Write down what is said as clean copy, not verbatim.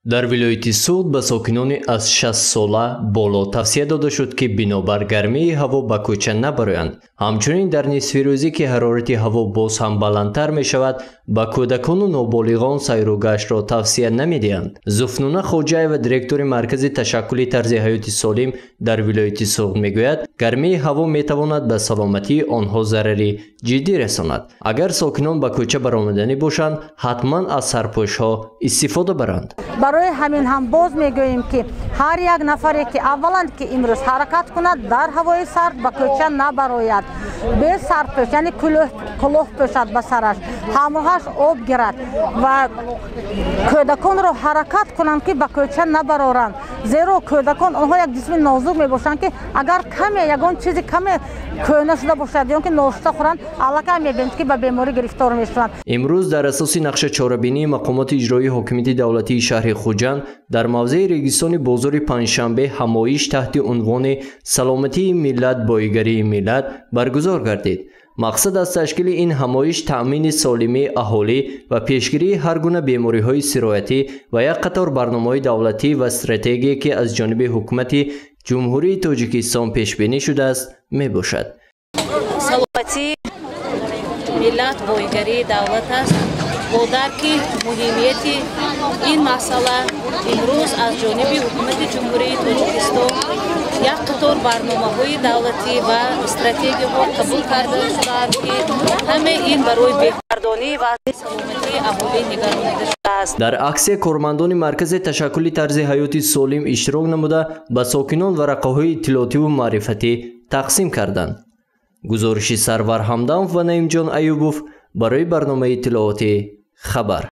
در ولایت سوغد به ساکنان از 60 ساله بالا توصیه داده شد که بنابر گرمی هوا به کوچه نبرایند. همچنین در نصف روزی که حرارت هوا باز هم بلندتر می شود به کودکان و نابالغان سیر و گشت را توصیه نمیدهند. زفنونه خواجه و دیرکتور مرکز تشکل طرز حیات سالم در ولایت سوغد میگوید گرمی هوا می تواند به سلامتی آنها ضرری جدی رساند. اگر ساکنان به کوچه برآمدنی باشند حتما از سرپوش ها استفاده برند. برای همین هم باز میگوییم که هر یک نفری که اولا که امروز حرکت کند در هوای سرد به کوچه نبراید، به سرپوش یعنی کلاه پوشد به سرش، همراهش آب گیرد و کودکان را حرکت کنند که به کوچه نبرارند، زیرا کودکان آنها یک جسم نازک می باشند که اگر کمی یگان چیزی کمی کهنه شده باشد یا که ناشتا خورند الکه میبینید که به بیماری گرفتار میشوند. امروز در اساس نقشه چاره‌بینی مقامات اجرایی حاکمیت دولتی شهر خوجند در موضع ریگستان بازار پنجشنبه همایش تحت عنوان سلامتی ملت بایگری ملت برگزار گردید. مقصد از تشکیل این همایش تأمین سالمی اهالی و پیشگیری هر گونه بیماری‌های سرایتی و یک قطار برنامه‌های دولتی و استراتژی که از جانب حکومت جمهوری تاجیکستان پیش بینی شده است می باشد. سلامتی ملت بایگری دولت است. با درک مهمیت این مسئله امروز از جانب حکومت جمهوری تاجیکستان یک قطار برنامه‌های دولتی و استراتژی ها قبول کرده شدند که همه این برای بهبهرداری و سلامتی اهالی نگرانیده شده است. در عکس کارمندان مرکز تشکل طرز حیات سالم اشتراک نموده به ساکنان ورقه‌های اطلاعاتی و معرفتی تقسیم کردند. گزارش سرور همدان و نعیم جان ایوبوف برای برنامه اطلاعاتی خبر.